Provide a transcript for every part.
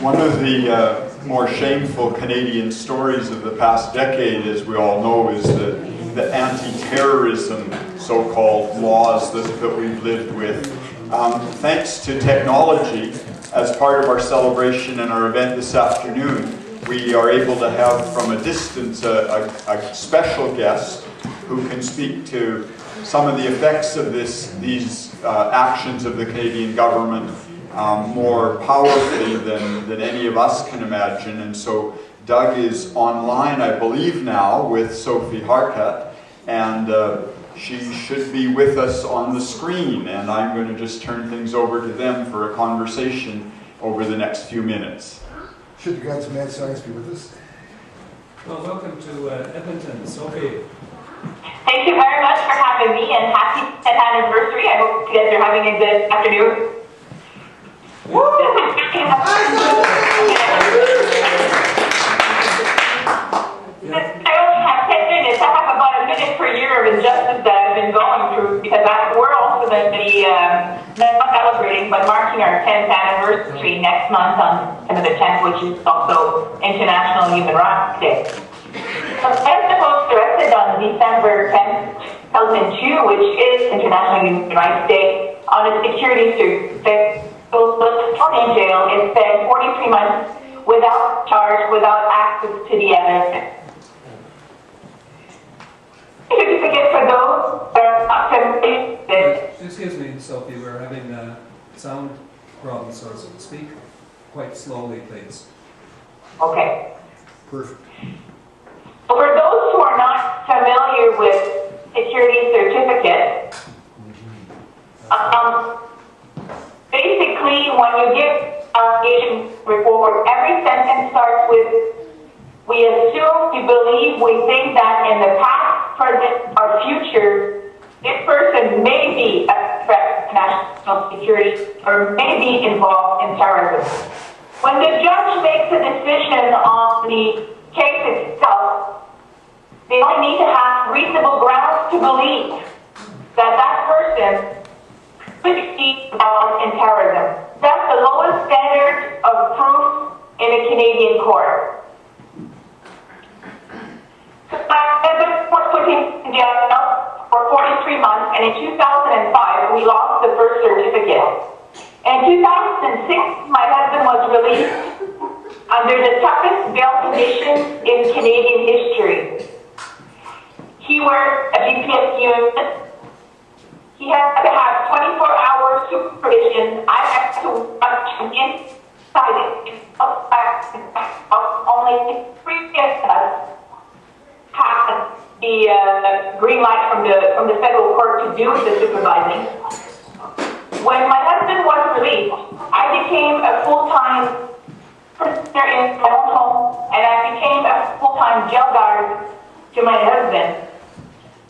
One of the more shameful Canadian stories of the past decade, as we all know, is the anti-terrorism so-called laws that we've lived with. Thanks to technology, as part of our celebration and our event this afternoon, we are able to have from a distance a special guest who can speak to some of the effects of these actions of the Canadian government more powerfully than any of us can imagine. And so Doug is online, I believe now, with Sophie Harkat, and she should be with us on the screen, and I'm going to just turn things over to them for a conversation over the next few minutes. Should the guys from Mad Science be with us? Well, welcome to Edmonton, Sophie. Thank you very much for having me, and happy 10th anniversary. I hope you guys are having a good afternoon. Woo! I only have 10 minutes. I have about a minute per year of injustice that I've been going through, because we're also going to be not celebrating, but marking our 10th anniversary next month on September the 10th, which is also International Human Rights Day. So I was arrested on December 10th, 2002, which is International Human Rights Day, on a security suit. So in jail, it spent 43 months without charge, without access to the evidence. Certificate for those that are not familiar. Excuse me, Sophie, we're having sound problems, so speak quite slowly, please. Okay. Perfect. For those who are not familiar with security certificate, basically, when you give an agent report, every sentence starts with, we assume, we believe, we think that in the past, present, or future, this person may be a threat to national security or may be involved in terrorism. When the judge makes a decision on the case itself, they only need to have reasonable grounds to believe that that person could be involved in terrorism. That's the lowest standard of proof in a Canadian court. I've been put in jail for 43 months, and in 2005, we lost the first certificate. In 2006, my husband was released under the toughest bail conditions in Canadian history. He wears a GPS unit. He has to have 24-hour supervision. I have to watch him inside it. Only 3 minutes have the green light from the federal court to do the supervising. When my husband was released, I became a full-time prisoner in my own home, and I became a full-time jail guard to my husband.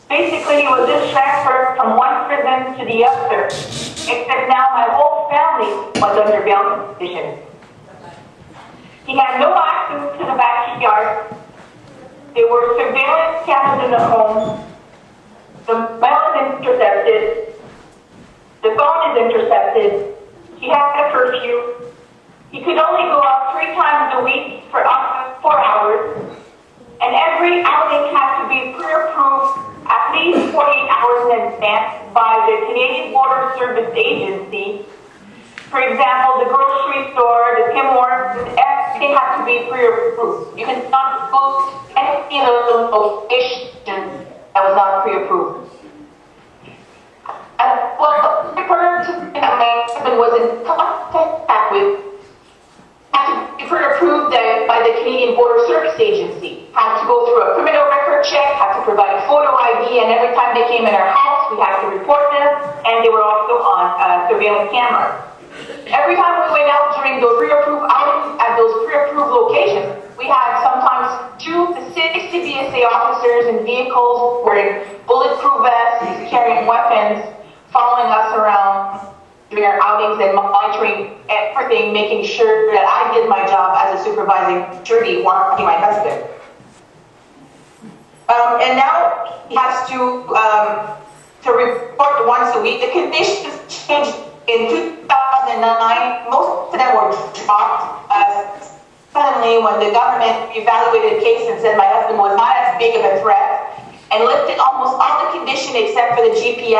Basically, it was just transferred from one prison to the other, except now my whole family was under bail conditions. He had no access to the backyard. There were surveillance cameras in the home. The mail is intercepted. The phone is intercepted. He had a curfew. He could only go out 3 times a week for up to 4 hours. And every outing had to be pre-approved at least 48 hours in advance by the Canadian Border Service Agency. For example, the grocery store, the Tim Hortons, everything had to be pre-approved. You can not go to any of those locations that was not pre-approved. Well, the person that my husband was in contact with had to be pre-approved by the Canadian Border Service Agency. Had to go through a criminal record check, had to provide photo ID, and every time they came in our house, we had to report them, and they were also on surveillance camera. Every time we went out during those pre-approved outings at those pre-approved locations, we had sometimes 2 to 6 CBSA officers in vehicles wearing bulletproof vests, carrying weapons, following us around during our outings and monitoring everything, making sure that I did my job as a supervising security, watching my husband. And now he has to report once a week. The conditions changed in 2009, most of them were dropped. Suddenly, when the government evaluated the case and said my husband was not as big of a threat, and lifted almost all the condition except for the GPS, he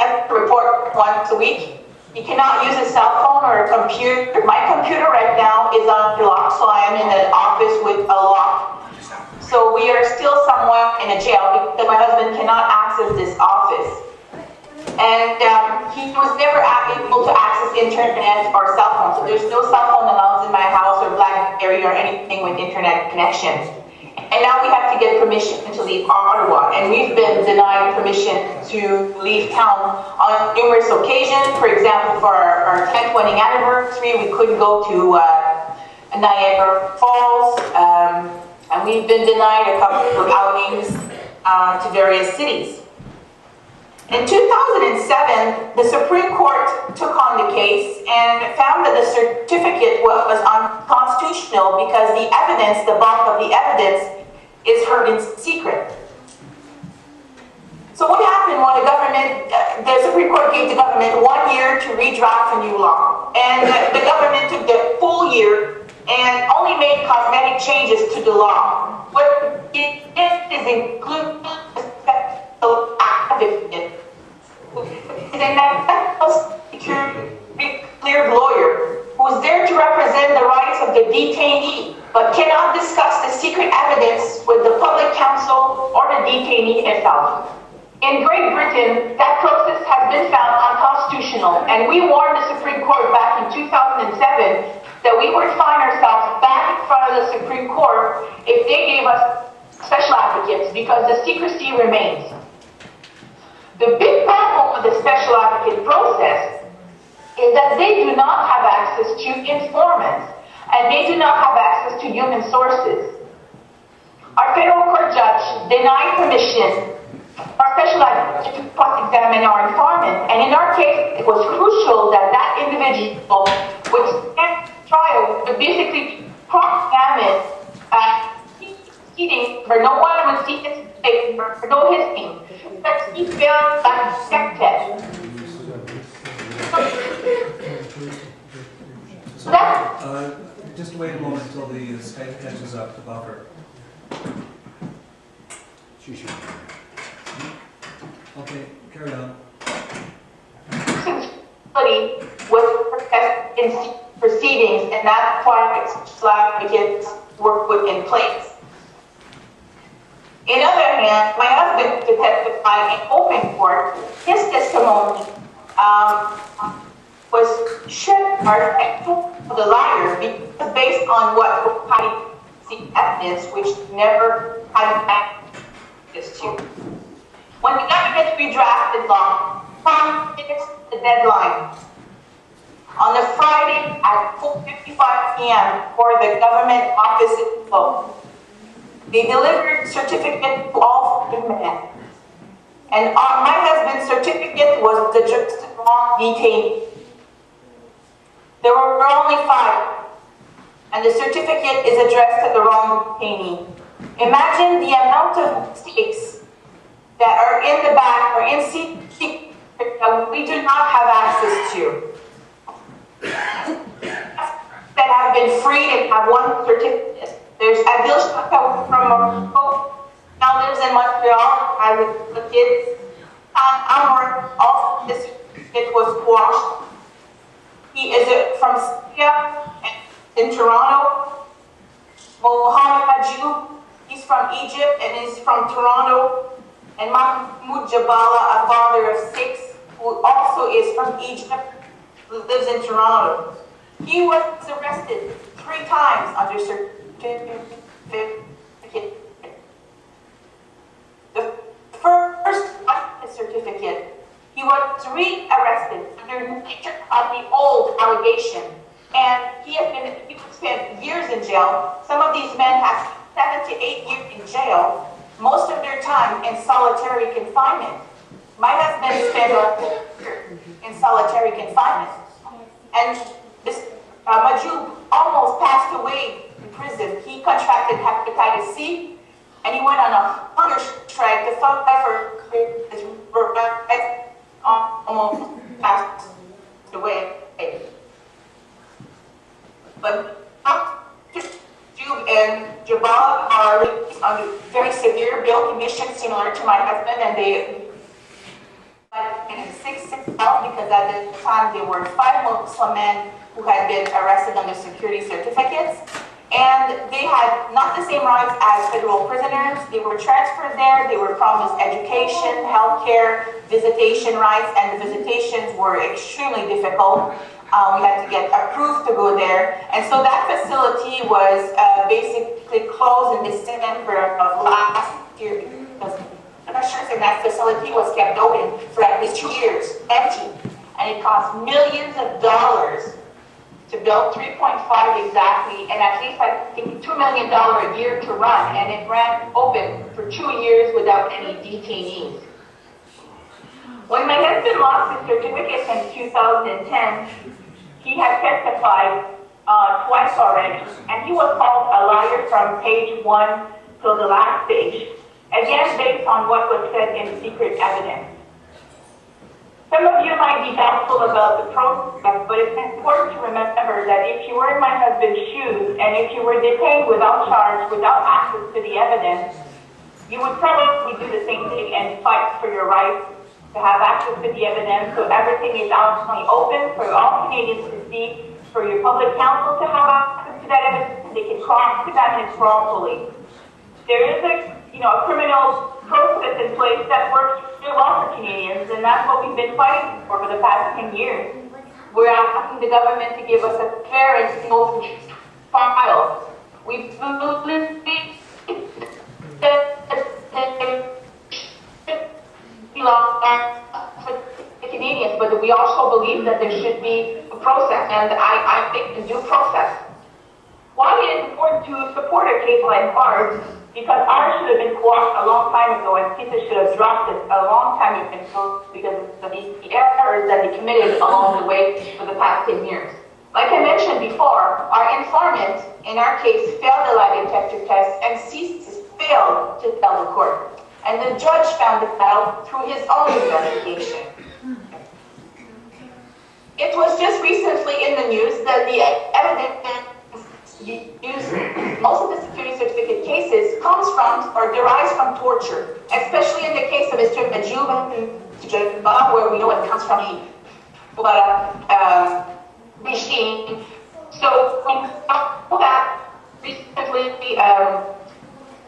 has to report once a week. He cannot use a cell phone or a computer. My computer right now is on lock, so I am in an office with a lock. So we are still somewhat in a jail because my husband cannot access this office. And he was never able to access internet or cell phone. So there's no cell phone allowed in my house or BlackBerry or anything with internet connection. And now we have to get permission to leave Ottawa. And we've been denied permission to leave town on numerous occasions. For example, for our 10th wedding anniversary, we couldn't go to Niagara Falls. And we've been denied a couple of outings to various cities. In 2007, the Supreme Court took on the case and found that the certificate was unconstitutional because the evidence, the bulk of the evidence, is heard in secret. So what happened when the Supreme Court gave the government 1 year to redraft a new law, and the government took the full year and only made cosmetic changes to the law. What it is include the advocate, is a national security cleared lawyer who is there to represent the rights of the detainee, but cannot discuss the secret evidence with the public counsel or the detainee himself. In Great Britain, that process has been found unconstitutional, and we warned the Supreme Court back in 2007 that we would find ourselves back in front of the Supreme Court if they gave us special advocates, because the secrecy remains. The big problem with the special advocate process is that they do not have access to informants, and they do not have access to human sources. Our federal court judge denied permission for special advocate to cross-examine our informant, and in our case, it was crucial that that individual would stand trial to basically cross-examine proceedings where no one would see his face or know his name, but he failed unprotected. Just wait a moment until the Skype catches up to buffer. Okay, carry on. Was protected in proceedings, and that's why special advocates were put in place. In other hand, my husband to testify in open court, his testimony was stripped of the liar because based on what I see evidence which never had access to. When the government redrafted law, 5 minutes to the deadline. On a Friday at 4:55 p.m. for the government office closed. They delivered certificate to all 3 men. And my husband's certificate was addressed to the wrong detainee. There were only 5, and the certificate is addressed to the wrong detainee. Imagine the amount of mistakes that are in the back or in secret that we do not have access to. That have been freed and have one certificate. There's Adil Shaka from Morocco, now lives in Montreal, has the kids. Amor, also this certificate was quashed. He is from Syria in Toronto. Mohammed Majou, he's from Egypt and is from Toronto. And Mahmoud Jabala, a father of 6, who also is from Egypt, who lives in Toronto. He was arrested 3 times under certificate. The first certificate, he was re-arrested under nature of the old allegation, and he spent years in jail. Some of these men have 7 to 8 years in jail, most of their time in solitary confinement. My husband spent in solitary confinement, and this Majou almost passed away in prison. He contracted hepatitis C, and he went on a hunger strike to fight for his almost passed. away. But Jube and Jabal are under very severe bail conditions similar to my husband, and they in a 6 cell because at the time there were 5 Muslim men who had been arrested under security certificates. And they had not the same rights as federal prisoners. They were transferred there. They were promised education, healthcare, visitation rights, and the visitations were extremely difficult. We had to get approved to go there. And so that facility was basically closed in December of last year because the pressures in that facility was kept open for at least 2 years, empty. And it cost millions of dollars to build 3.5 exactly, and at least I think $2 million a year to run, and it ran open for 2 years without any detainees. When my husband lost his certificate in 2010, he had testified twice already, and he was called a liar from page 1 till the last page, again based on what was said in secret evidence. Some of you might be doubtful about the process, but it's important to remember that if you were in my husband's shoes and if you were detained without charge, without access to the evidence, you would probably do the same thing and fight for your right to have access to the evidence so everything is out in the open for all Canadians to see, for your public counsel to have access to that evidence, they can cross-examine it wrongfully. There is a criminal process in place that works really well for Canadians, and that's what we've been fighting for the past 10 years. We're asking the government to give us a fair and single file. We've belong for the Canadians, but we also believe that there should be a process, and I think the due process. Why it is important to support a case like ours? Because ours should have been quashed a long time ago, and CISA should have dropped it a long time ago because of the errors that they committed along the way for the past 10 years. Like I mentioned before, our informant in our case failed the lie detector test, and CISA failed to tell the court. And the judge found it out through his own investigation. It was just recently in the news that the evidence used most of the security certificate cases comes from or derives from torture, especially in the case of Mr. Jube and where we know it comes from the regime. So we know that recently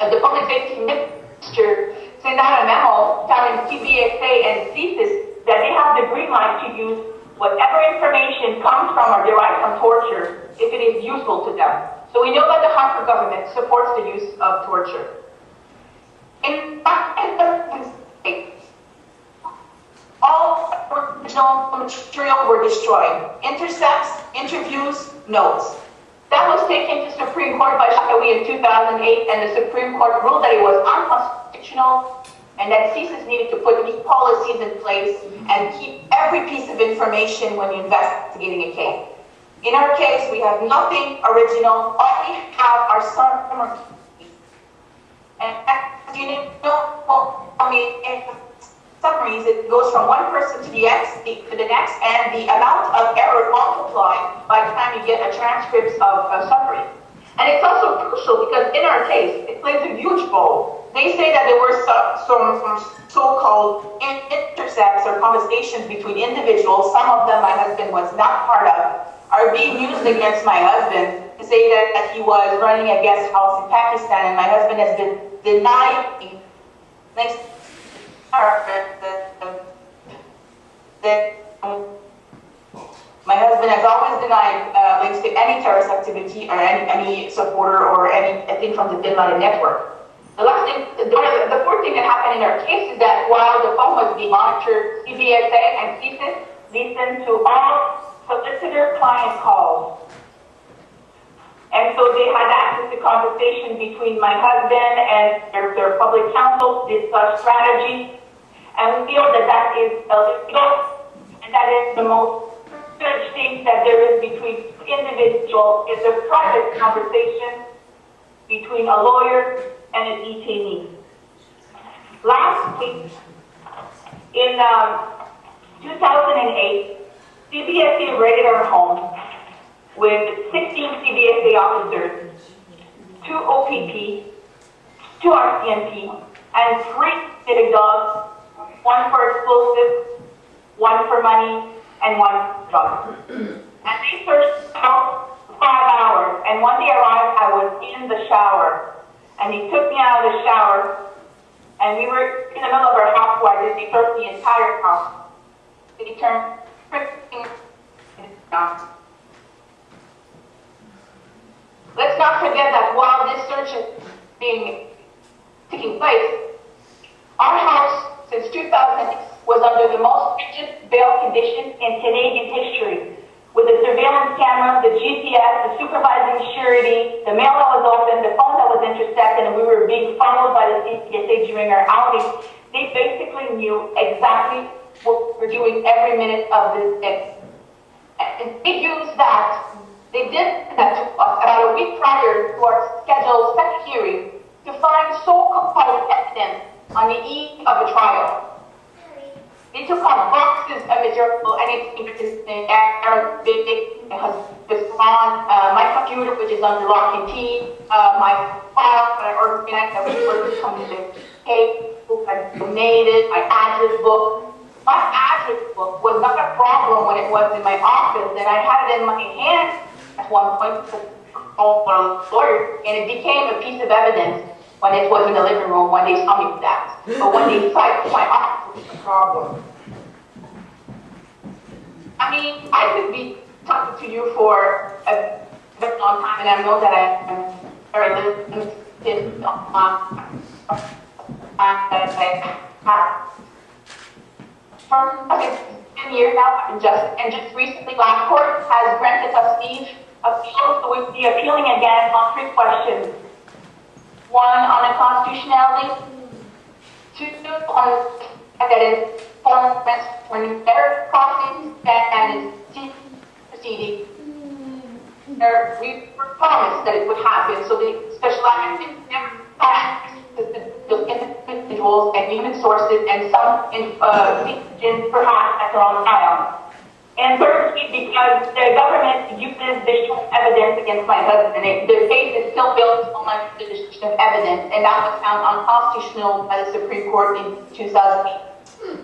the public safety minister sent out a memo telling TBSA and CSIS that they have the green light to use whatever information comes from or derives from torture if it is useful to them. So we know that the Harper government supports the use of torture. In fact, all original material were destroyed. Intercepts, interviews, notes. That was taken to Supreme Court by Shakawi in 2008, and the Supreme Court ruled that it was unconstitutional and that CSIS needed to put these policies in place and keep every piece of information when you're investigating a case. In our case, we have nothing original. All we have are summaries. And as you know, in summaries, it goes from one person to the next, and the amount of error multiplied by the time you get a transcript of a summary. And it's also crucial because in our case, it plays a huge role. They say that there were some so-called intercepts or conversations between individuals, some of them my husband was not part of, are being used against my husband to say that he was running a guest house in Pakistan, and my husband has been denying, thanks my husband has always denied links to any terrorist activity or any supporter or anything from the Bin Laden network. The last thing, the fourth thing that happened in our case is that while the phone was being monitored, CBSA and CSIS listened to all solicitor client calls. And so they had access to conversation between my husband and their public counsel, discuss strategy, and we feel that that is illegal, and that is the most privileged thing that there is between individuals. It's a private conversation between a lawyer and a detainee. Last week, in 2008, CBSA raided our home with 16 CBSA officers, 2 OPP, 2 RCMP, and 3 civic dogs, 1 for explosives, 1 for money, and 1 for drugs. And they searched for 5 hours, and when they arrived, I was in the shower. And he took me out of the shower, and we were in the middle of our house where they searched the entire house. They turned everything down. Let's not forget that while this search is taking place, our house since 2006 was under the most stringent bail conditions in Canadian history, with the surveillance camera, the GPS, the supervising surety, the mail that was open, the phone that was intercepted, and we were being followed by the CPSA during our outings. They basically knew exactly what we were doing every minute of this day. And they used that. They did that to us about a week prior to our scheduled second hearing to find so-called evidence on the eve of a trial. They took out boxes of material, anything in Arabic, has withdrawn my computer, which is under lock and key, my file that I organized that was first coming to tape, book I donated, my address book. My address book was not a problem when it was in my office, and I had it in my hand at one point to call a lawyer, and it became a piece of evidence when it was in the living room when they saw me with that. But when they cited my office, it was a problem. I mean, I could be talking to you for a very long time, and I know that I am very limited for 10 years now, and just recently, last court has granted us leave appeal, so we'll be appealing again on 3 questions. 1 on the constitutionality, 2 on that is performance when they're crossing and is proceeding. We were promised that it would happen, so the special action never passed the individuals and human sources and some in perhaps at their own trial. And thirdly, because the government uses visual evidence against my husband, and the case is still built on my position of evidence, and that was found unconstitutional by the Supreme Court in 2008.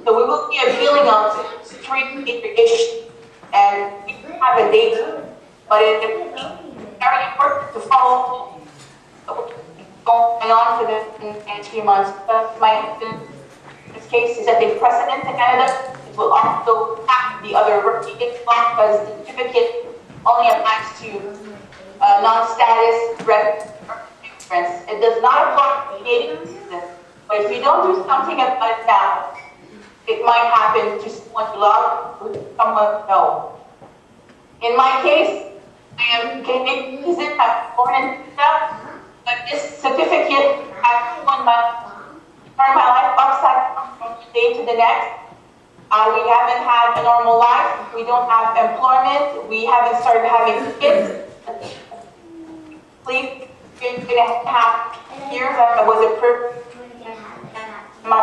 So we will be appealing on 3 issues, and we have a date, but it's very important to follow going on for the next few months. But this case is setting precedent in Canada. It will also have the other repeated law because the certificate only applies to non-status immigrants. It does not apply to Canadian citizens. But if you don't do something about it now, it might happen to someone you love, to someone you know. In my case, I am Canadian citizen, I'm born in Canada, but this certificate has turned my life upside down from one day to the next. We haven't had a normal life. We don't have employment. We haven't started having kids. Please, you're going to have years that was a privilege. My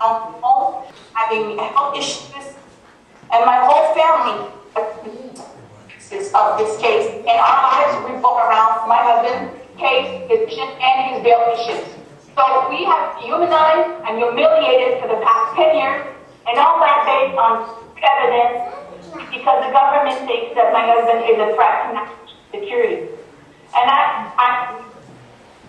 own home, having health issues, and my whole family is of this case. And our lives revolve around my husband's case, his mission, and his bail issues. So we have dehumanized and humiliated for the past 10 years, and all that based on evidence because the government thinks that my husband is a threat to national security. And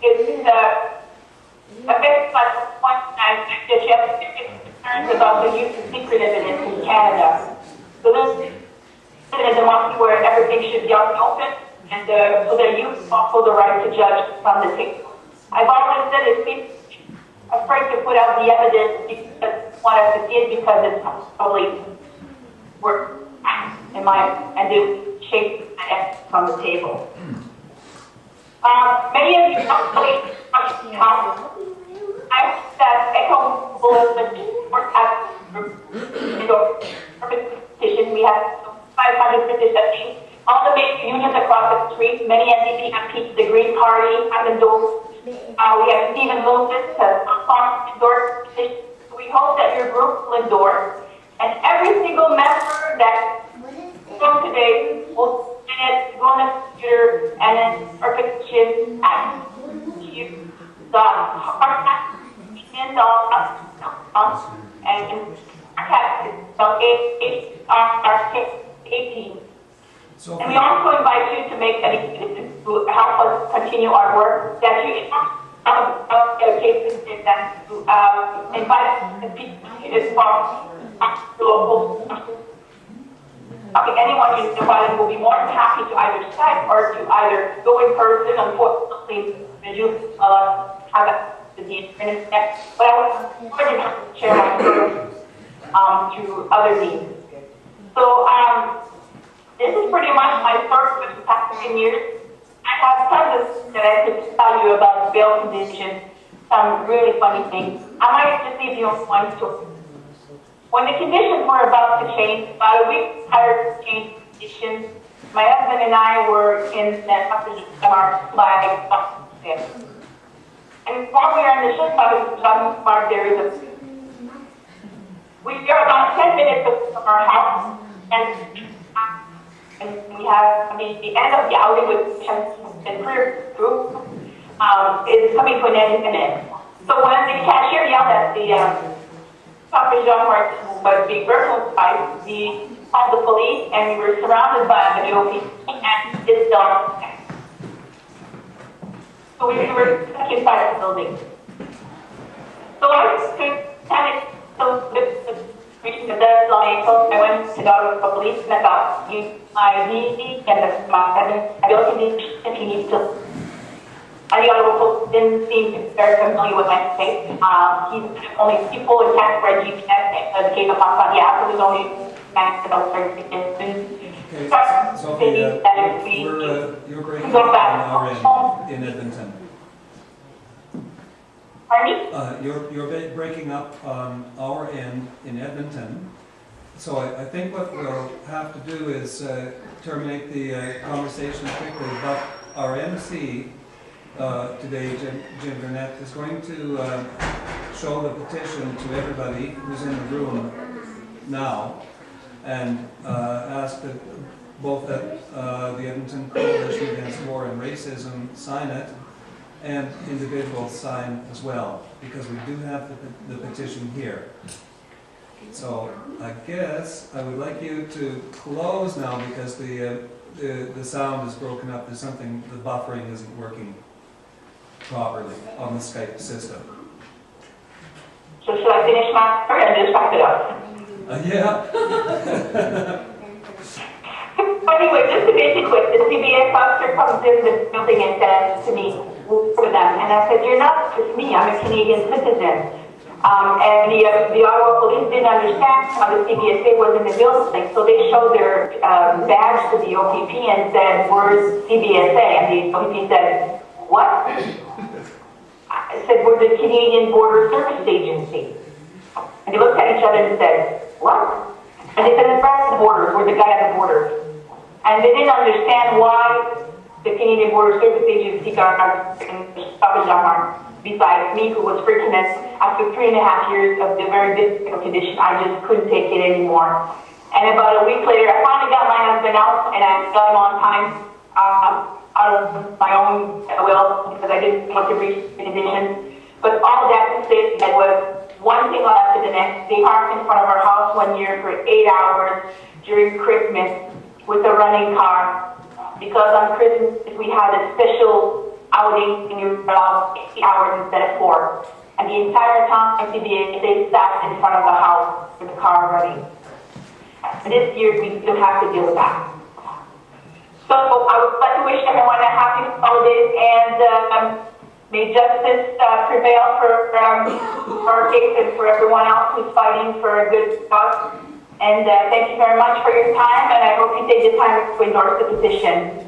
it's a big point that you have concerns about the use of secret evidence in Canada. So this is a democracy where everything should be out in the open, and so the youth also the right to judge from the table. I've always said it's afraid to put out the evidence because want us to see it because it's probably work and do shape and from the table. Many of you probably how I hope that ECAWAR petition. We have 500 petitions. All the major unions across the street, many NDP MPs, the Green Party, have endorsed. We have Stephen Lucas has endorsed petition. We hope that your group will endorse. And every single member that from today will go on the computer and then our petition at you.harkat.com and Harkat is 18. So, And we also invite you to make any to help us continue our work. That you cases that invite the people as well local. Okay, anyone you invite will be more than happy to either Skype or to either go in person. Unfortunately, the Jews have the internet, but I was more than happy to share my story to other means. So this is pretty much my story for the past 10 years. I have tons that I could tell you about bail conditions, some really funny things. I might just leave you on one story. When the conditions were about to change, about a week prior to change conditions, my husband and I were in the mark by and while we are in the ship by there is a we are about 10 minutes from our house and we have the end of the outing with the prayer group is coming to an end in a minute. So when the cashier yelled at the Sophie Harkat, but the virtual side, we called the police and we were surrounded by the OPP and it's done. So we were stuck inside the building. So I panicked, so reaching the deadline, so I went to the police and I thought, my ID and my ability if he needs to. And the other didn't seem to be very familiar with my case. He's only people in Canada for GPS and the case of Hassan. Yeah, so there's only about 30 seconds. okay, Sophie, you're breaking up on our end in Edmonton. Pardon me? You're breaking up on our end in Edmonton. So I think what we'll have to do is terminate the conversation quickly. But our MC today, Jim Gurnett, is going to show the petition to everybody who's in the room now and ask that both that the Edmonton Coalition Against War and Racism sign it and individuals sign as well, because we do have the petition here. So I guess I would like you to close now because the sound is broken up. There's something, the buffering isn't working properly on the Skype system. So should I finish my story and just wrap it up? Yeah. Anyway, just to make it quick, the CBS officer comes in the building and says to me, for them, and I said, you're not just me, I'm a Canadian citizen. And the Ottawa police didn't understand how the CBSA was in the building, so they showed their badge to the OPP and said, where's CBSA? And the OPP said, what? I said, we're the Canadian Border Service Agency. And they looked at each other and said, what? And they said, it's right at the border, we're the guy at the border. And they didn't understand why the Canadian Border Service Agency got besides me, who was freaking out after 3.5 years of the very difficult condition. I just couldn't take it anymore. And about a week later, I finally got my husband out, and I got him on time out of my own will, because I didn't want to reach the condition. But all that to say that was one thing led to the next. They parked in front of our house one year for 8 hours during Christmas with a running car, because on Christmas we had a special outing and you were allowed 8 hours instead of 4. And the entire time they sat in front of the house with the car running. And this year we still have to deal with that. So I would like to wish everyone a happy holidays and may justice prevail for our case and for everyone else who's fighting for a good cause. And thank you very much for your time, and I hope you take the time to endorse the petition.